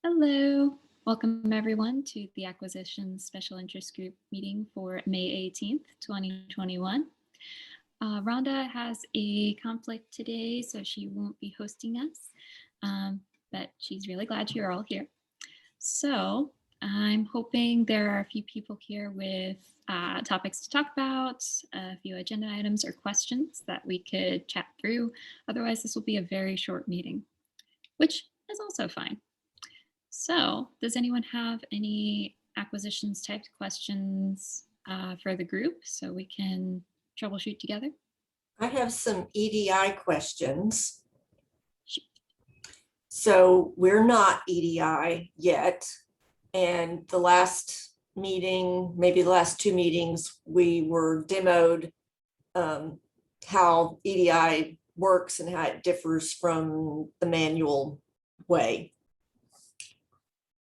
Hello, welcome everyone to the Acquisition Special Interest Group meeting for May 18th, 2021. Rhonda has a conflict today, so she won't be hosting us, but she's really glad you're all here. So I'm hoping there are a few people here with topics to talk about, a few agenda items or questions that we could chat through. Otherwise, this will be a very short meeting, which is also fine. So does anyone have any acquisitions type questions for the group so we can troubleshoot together? I have some EDI questions. Shoot. So we're not EDI yet. And the last meeting, maybe the last two meetings, we were demoed how EDI works and how it differs from the manual way.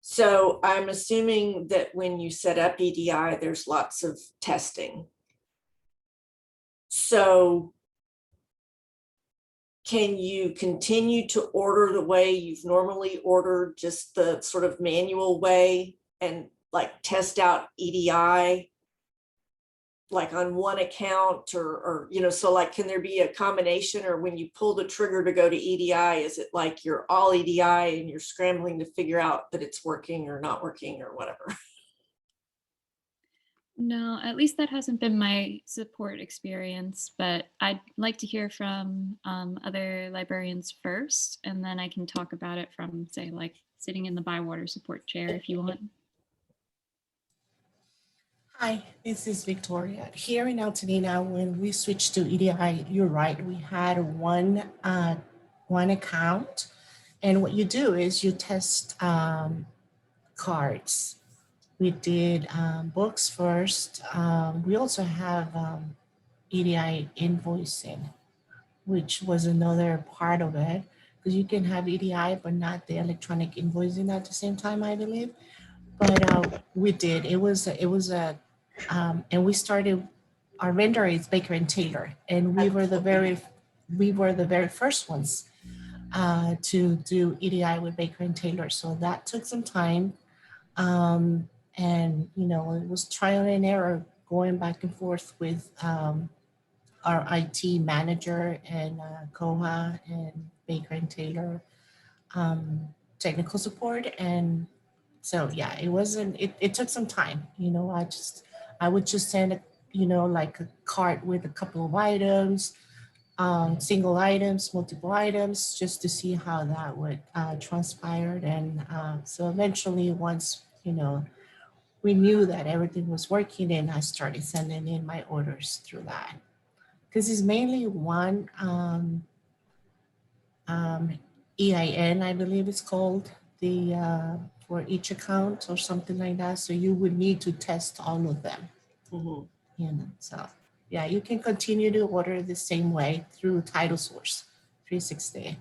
So I'm assuming that when you set up EDI, there's lots of testing. So can you continue to order the way you've normally ordered, just the sort of manual way, and like test out EDI like on one account or so like, can there be a combination, or when you pull the trigger to go to EDI, is it like you're all EDI and you're scrambling to figure out that it's working or not working or whatever? No, at least that hasn't been my support experience, but I'd like to hear from other librarians first, and then I can talk about it from, say, like sitting in the Bywater support chair if you want. Hi, this is Victoria. Here in Altadena, when we switched to EDI, you're right, we had one account. And what you do is you test cards. We did books first. We also have EDI invoicing, which was another part of it, because you can have EDI, but not the electronic invoicing at the same time, I believe. But we did. It was and we started. Our vendor is Baker and Taylor, and we were the very first ones to do EDI with Baker and Taylor. So that took some time, and it was trial and error, going back and forth with our IT manager and Koha and Baker and Taylor technical support. And so yeah, it took some time. I would just send like a cart with a couple of items, single items, multiple items, just to see how that would transpire. And so eventually, once we knew that everything was working, and I started sending in my orders through that, because it's mainly one EIN, I believe it's called, for each account or something like that. So you would need to test all of them. Mm-hmm. So yeah, you can continue to order the same way through Title Source 360.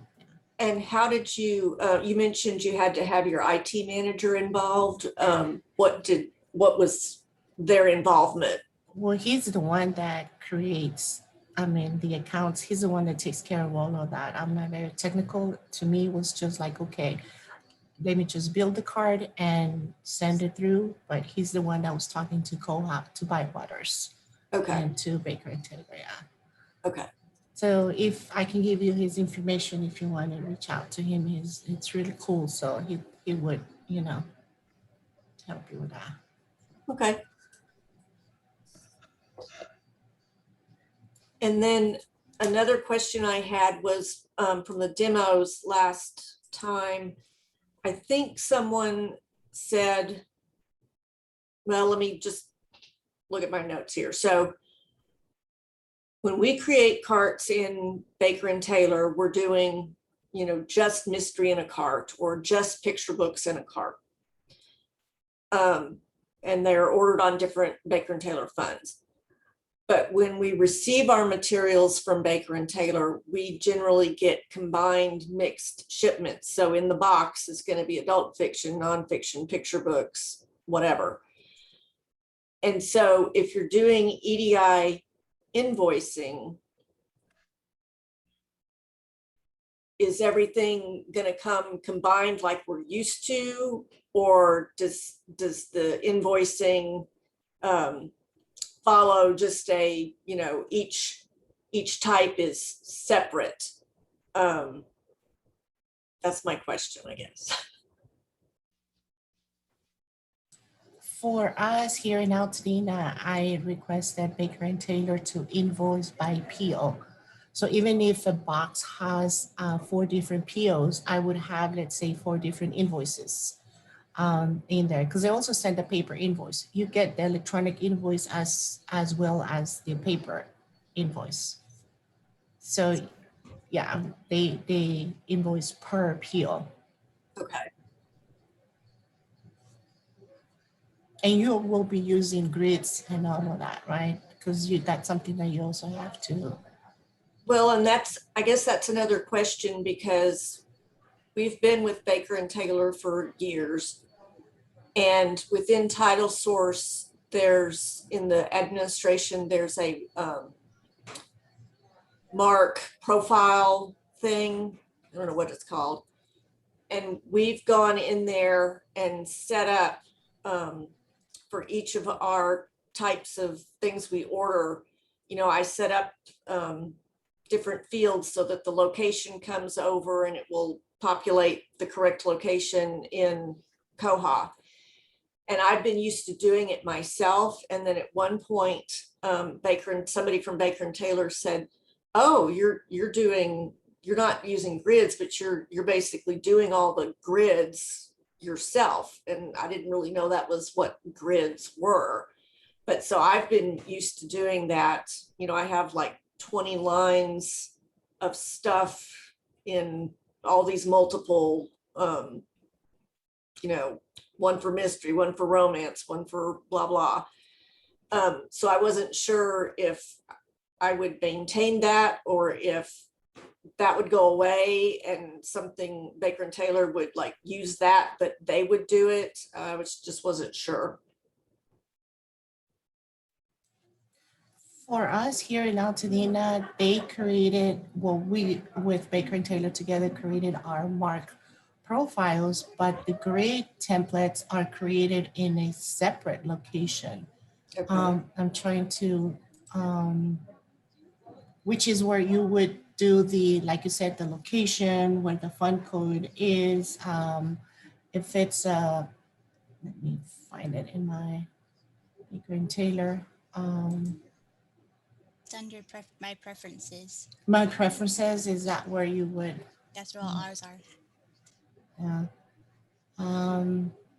And how did you mentioned you had to have your IT manager involved. What was their involvement? Well, he's the one that creates, the accounts. He's the one that takes care of all of that. I'm not very technical. To me, it was just like, okay, let me just build the card and send it through. But he's the one that was talking to Koha, to Bywaters, Okay. and to Baker and Taylor. Yeah. Okay. So if I can give you his information, if you want to reach out to him, it's really cool. So he would, help you with that. Okay. And then another question I had was from the demos last time. I think someone said, well, let me just look at my notes here. So when we create carts in Baker and Taylor, we're doing, just mystery in a cart or just picture books in a cart. And they're ordered on different Baker and Taylor funds. But when we receive our materials from Baker and Taylor, we generally get combined mixed shipments. So in the box is going to be adult fiction, nonfiction, picture books, whatever. And so if you're doing EDI invoicing, is everything going to come combined like we're used to, or does the invoicing follow just a, you know, each type is separate? That's my question, I guess. For us here in Altadena, I requested Baker and Taylor to invoice by PO. So even if a box has 4 different POs, I would have, let's say, 4 different invoices in there, because they also send a paper invoice. You get the electronic invoice as well as the paper invoice. So yeah, they invoice per PO. Okay. And you will be using grids and all of that, right? Because that's something that you also have to. Well, and I guess that's another question, because we've been with Baker and Taylor for years. And within Title Source, there's, in the administration, there's a mark profile thing. I don't know what it's called. And we've gone in there and set up for each of our types of things we order. You know, I set up different fields so that the location comes over and it will populate the correct location in Koha. And I've been used to doing it myself. And then at one point, somebody from Baker and Taylor said, "Oh, you're not using grids, but you're basically doing all the grids yourself." And I didn't really know that was what grids were. But so I've been used to doing that. You know, I have like 20 lines of stuff in all these multiple, you know, one for mystery, one for romance, one for blah, blah. So I wasn't sure if I would maintain that or if that would go away and something Baker and Taylor would like use that, but they would do it. I just wasn't sure. For us here in Altadena, they created, well, we with Baker and Taylor together created our mark profiles, but the grid templates are created in a separate location. Okay. I'm trying to, which is where you would do the, like you said, the location, where the fund code is. If it's, let me find it in my Baker and Taylor. It's under my preferences. My preferences, is that where you would? That's where all ours are. Yeah.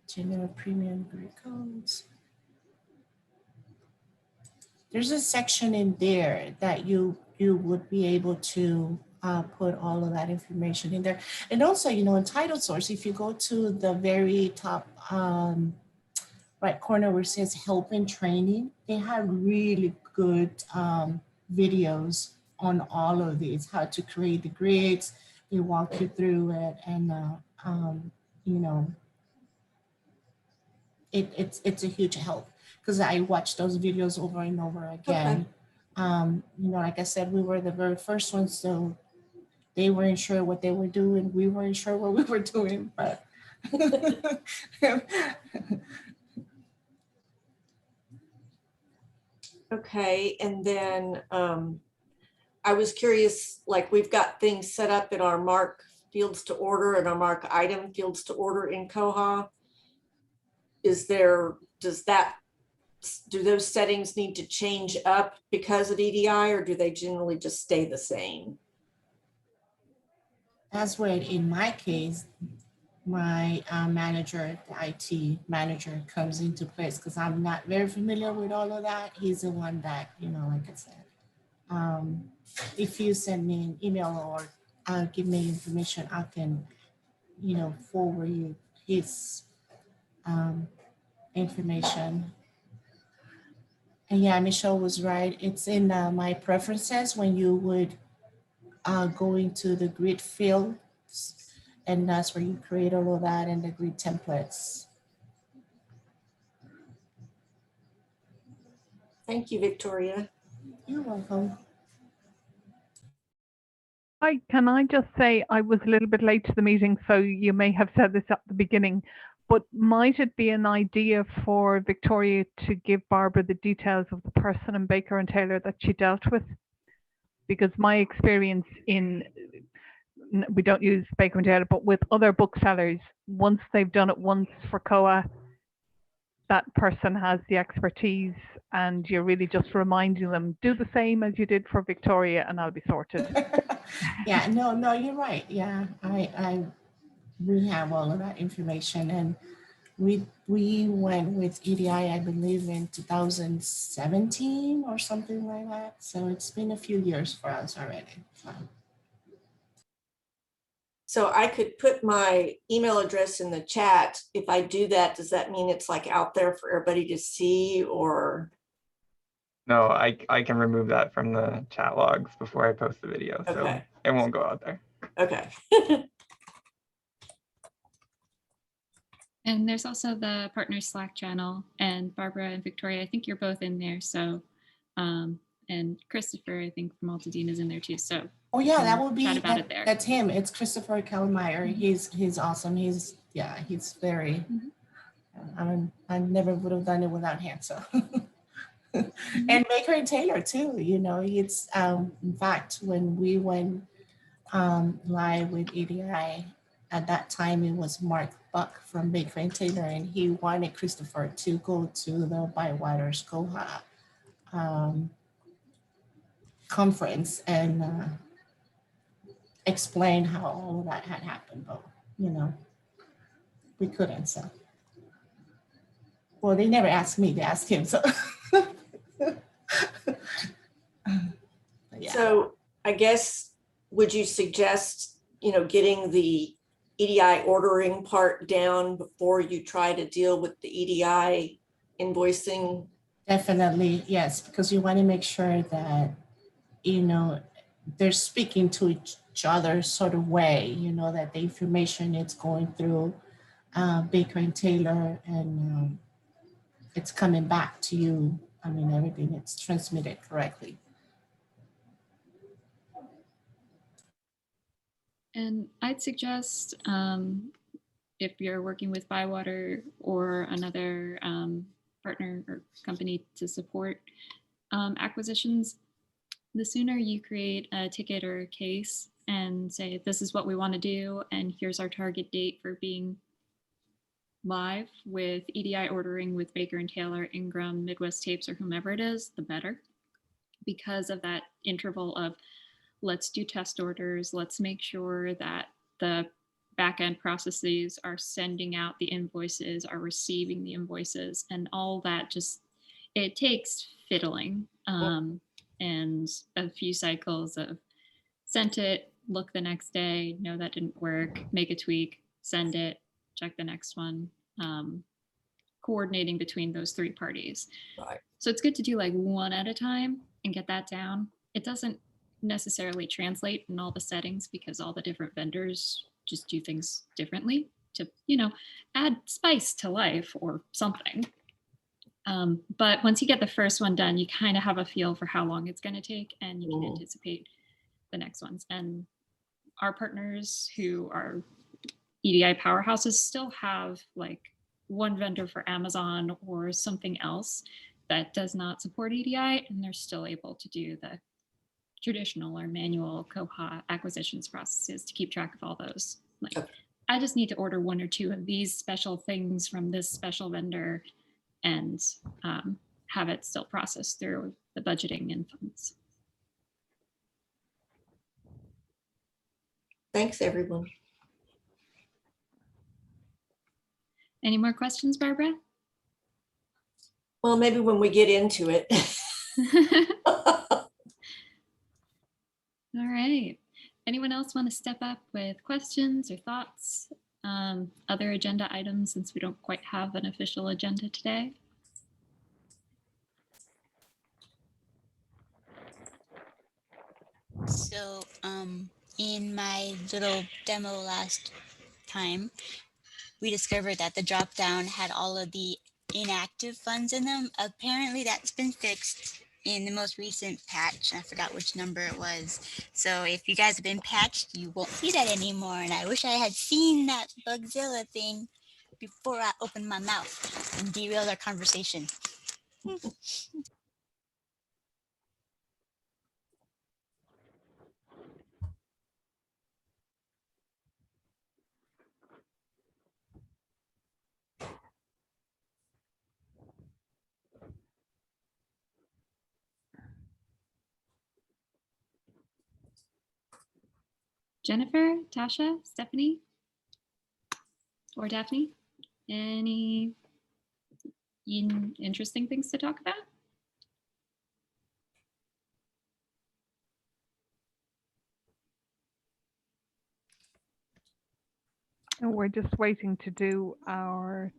General premium grid codes. There's a section in there that you would be able to put all of that information in there. And also, you know, in title source, if you go to the very top right corner where it says help and training, they have really good videos on all of these, how to create the grids. They walk you through it, and you know, it's a huge help, because I watched those videos over and over again. Okay. You know, like I said, we were the very first ones, so they weren't sure what they were doing. We weren't sure what we were doing, but Okay, and then I was curious, like we've got things set up in our mark fields to order and our mark item fields to order in Koha. Do those settings need to change up because of EDI, or do they generally just stay the same? That's where, in my case, my manager, the IT manager, comes into place, because I'm not very familiar with all of that. He's the one that, you know, like I said, if you send me an email or give me information, I can, you know, forward you his information. And yeah, Michelle was right. It's in my preferences when you would go into the grid field, and that's where you create all of that and the grid templates. Thank you, Victoria. You're welcome. Can I just say I was a little bit late to the meeting, so you may have said this at the beginning, but might it be an idea for Victoria to give Barbara the details of the person in Baker and Taylor that she dealt with? Because my experience we don't use Baker and Taylor, but with other booksellers, once they've done it once for Koha, that person has the expertise, and you're really just reminding them, do the same as you did for Victoria and I'll be sorted. Yeah, no, you're right. Yeah, we have all of that information, and we went with EDI, I believe, in 2017 or something like that. So it's been a few years for us already. So I could put my email address in the chat. If I do that, does that mean it's like out there for everybody to see, or? No, I can remove that from the chat logs before I post the video, so Okay. it won't go out there. Okay. And there's also the partners Slack channel, and Barbara and Victoria, I think you're both in there. So, and Christopher, I think from Altadena is in there too. So, Oh yeah, that would be chat about it there. That's him. It's Christopher Kellmeyer. He's awesome. He's very. I never would have done it without him. So, and Baker and Taylor too. You know, it's in fact when we went live with EDI. At that time, it was Mark Buck from Baker and Taylor, and he wanted Christopher to go to the Bywaters Koha conference and explain how all of that had happened, but you know, we couldn't. So, well, they never asked me; they asked him. So, yeah. So I guess, would you suggest, getting the EDI ordering part down before you try to deal with the EDI invoicing? Definitely, yes, because you want to make sure that, they're speaking to each other sort of way, that the information is going through Baker and Taylor and it's coming back to you. I mean, everything is transmitted correctly. And I'd suggest if you're working with Bywater or another partner or company to support acquisitions, the sooner you create a ticket or a case and say, this is what we want to do, and here's our target date for being live with EDI ordering with Baker and Taylor, Ingram, Midwest Tapes, or whomever it is, the better. Because of that interval of let's do test orders, let's make sure that the back-end processes are sending out the invoices, are receiving the invoices, and all that it takes fiddling and a few cycles of sent it, look the next day, no, that didn't work, make a tweak, send it, check the next one, coordinating between those three parties. Right. So it's good to do like one at a time and get that down. It doesn't necessarily translate in all the settings because all the different vendors just do things differently to, add spice to life or something. But once you get the first one done, you kind of have a feel for how long it's going to take, and you can anticipate the next ones. And our partners who are EDI powerhouses still have like one vendor for Amazon or something else that does not support EDI, and they're still able to do the traditional or manual Koha acquisitions processes to keep track of all those. Like, I just need to order one or two of these special things from this special vendor and have it still processed through the budgeting and funds. Thanks, everyone. Any more questions, Barbara? Well, maybe when we get into it. All right. Anyone else want to step up with questions or thoughts? Other agenda items, since we don't quite have an official agenda today? So, in my little demo last time, we discovered that the drop down had all of the inactive funds in them. Apparently that's been fixed. in the most recent patch. I forgot which number it was. So if you guys have been patched, you won't see that anymore. And I wish I had seen that Bugzilla thing before I opened my mouth and derailed our conversation. Jennifer, Tasha, Stephanie, or Daphne, any interesting things to talk about? And we're just waiting to do our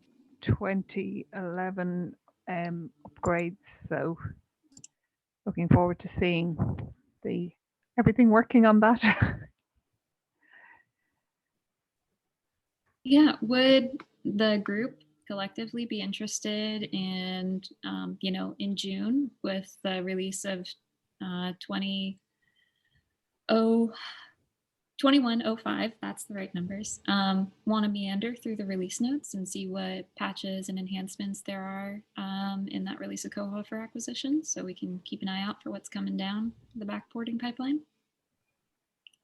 2011 upgrades. So looking forward to seeing everything working on that. Yeah, would the group collectively be interested in, in June with the release of 2105, that's the right numbers, want to meander through the release notes and see what patches and enhancements there are in that release of Koha for acquisition, so we can keep an eye out for what's coming down the backporting pipeline?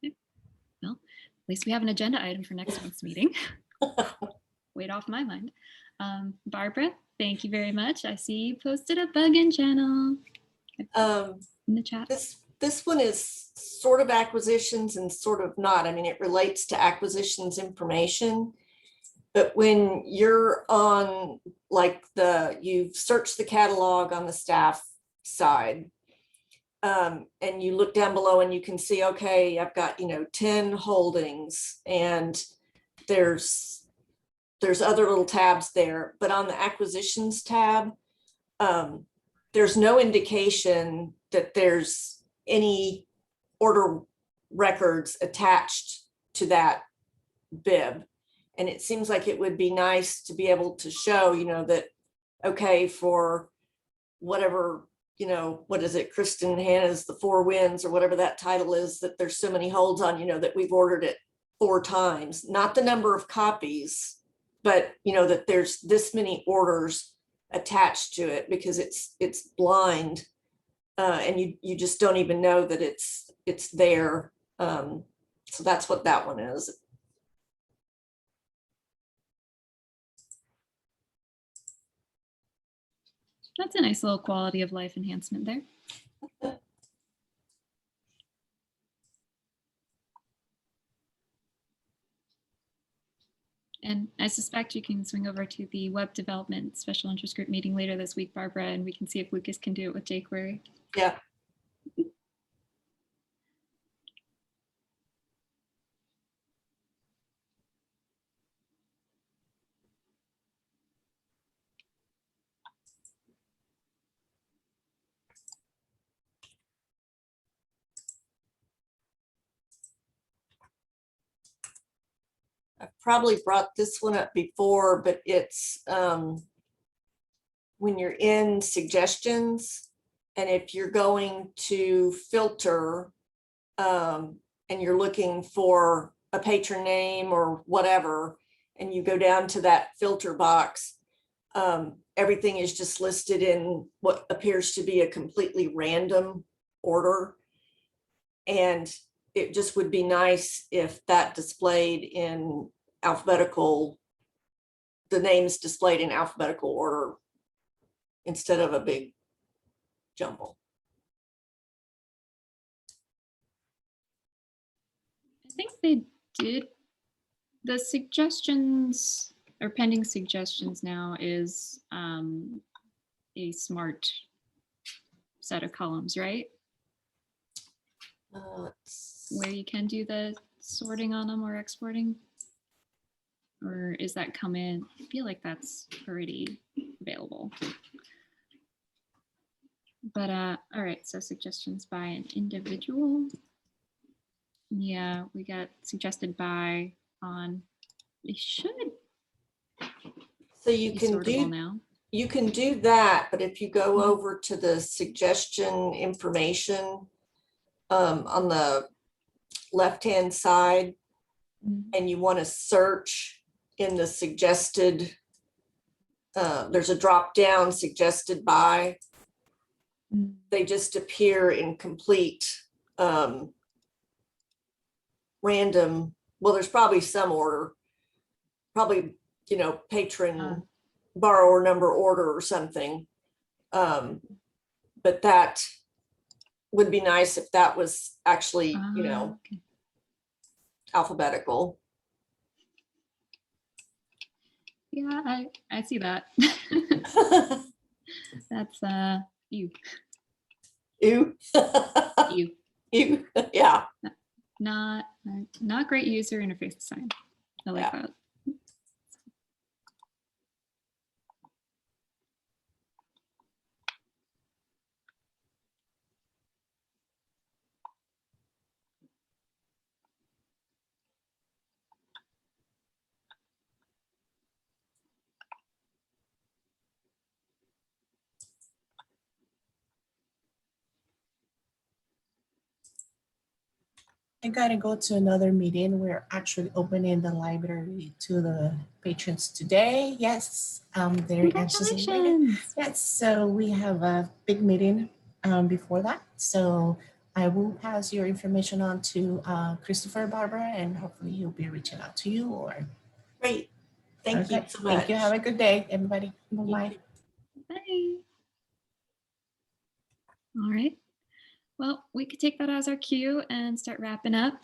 Okay. Well, at least we have an agenda item for next month's meeting. Weight off my mind. Barbara, thank you very much. I see you posted a bug-in channel in the chat. This one is sort of acquisitions and sort of not. I mean, it relates to acquisitions information. But when you're on like you've searched the catalog on the staff side, and you look down below and you can see, okay, I've got, 10 holdings and there's other little tabs there, but on the acquisitions tab, there's no indication that there's any order records attached to that bib. And it seems like it would be nice to be able to show, that, okay, for whatever, what is it, Kristen Hannah's The Four Winds or whatever that title is, that there's so many holds on, that we've ordered it 4 times, not the number of copies, but, that there's this many orders attached to it, because it's blind. And you just don't even know that it's there. So that's what that one is. That's a nice little quality of life enhancement there. And I suspect you can swing over to the web development special interest group meeting later this week, Barbara, and we can see if Lucas can do it with jQuery. Yeah. I've probably brought this one up before, but it's when you're in suggestions, and if you're going to filter and you're looking for a patron name or whatever, and you go down to that filter box, everything is just listed in what appears to be a completely random order. And it just would be nice if that displayed in alphabetical, the names displayed in alphabetical order instead of a big jumble. I think they did. The suggestions or pending suggestions now is a smart set of columns, right? Where you can do the sorting on them or exporting? Or is that come in? I feel like that's already available. But all right, so suggestions by an individual. Yeah, we got suggested by on, they should So you be can sortable do now. you can do that, but if you go over to the suggestion information on the left-hand side, and you want to search in the suggested, there's a drop down suggested by, they just appear in complete random. Well, there's probably some order, probably, you know, patron borrower number order or something. But that would be nice if that was actually, you know, Okay. alphabetical. Yeah, I see that. That's you. Ew. You. Ew. Yeah. Not great user interface design. I like Yeah. that. I gotta go to another meeting. We're actually opening the library to the patrons today. Yes, very anxiously waiting. Congratulations. Yes, so we have a big meeting before that. So I will pass your information on to Christopher, Barbara, and hopefully he'll be reaching out to you. Or Great. Thank you okay. so much. Thank you. Have a good day, everybody. You Bye-bye. too. Bye. All right. Well, we could take that as our cue and start wrapping up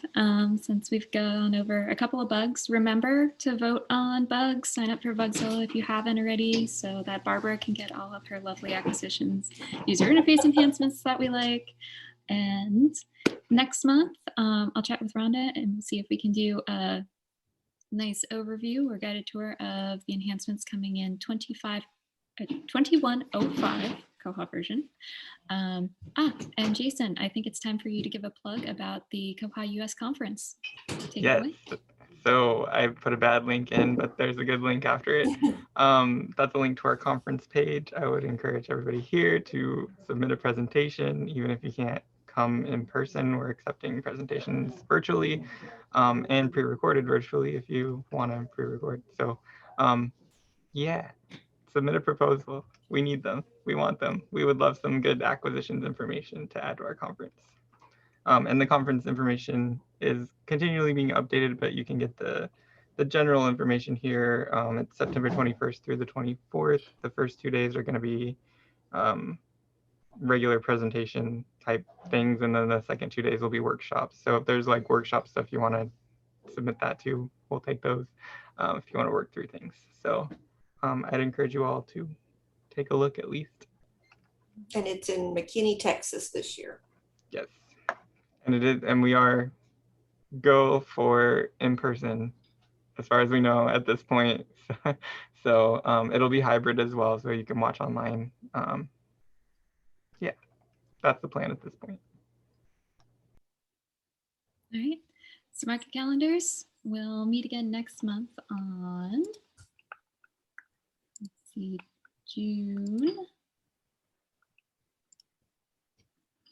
since we've gone over a couple of bugs. Remember to vote on bugs, sign up for Bugzilla if you haven't already so that Barbara can get all of her lovely acquisitions, user interface enhancements that we like. And next month, I'll chat with Rhonda and we'll see if we can do a nice overview or guided tour of the enhancements coming in 2105 Koha version. And Jason, I think it's time for you to give a plug about the koha-US conference. Take it away. So I put a bad link in, but there's a good link after it. That's a link to our conference page. I would encourage everybody here to submit a presentation, even if you can't come in person. We're accepting presentations virtually and pre-recorded virtually if you want to pre-record. So yeah, submit a proposal. We need them. We want them. We would love some good acquisitions information to add to our conference. And the conference information is continually being updated, but you can get the general information here. It's September 21st through the 24th. The first 2 days are going to be regular presentation type things, and then the second 2 days will be workshops. So if there's like workshop stuff you want to submit that to, we'll take those if you want to work through things. So I'd encourage you all to take a look at least. And it's in McKinney, Texas this year. Yes. And it is, and we are go for in person as far as we know at this point. So it'll be hybrid as well, so you can watch online. Yeah, that's the plan at this point. All right. So mark your calendars. We'll meet again next month on, let's see, June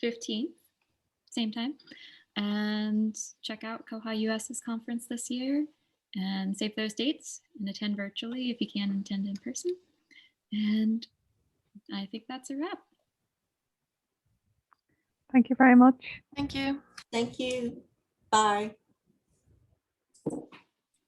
15th, same time. And check out koha-US's conference this year and save those dates and attend virtually if you can attend in person. And I think that's a wrap. Thank you very much. Thank you. Thank you. Bye.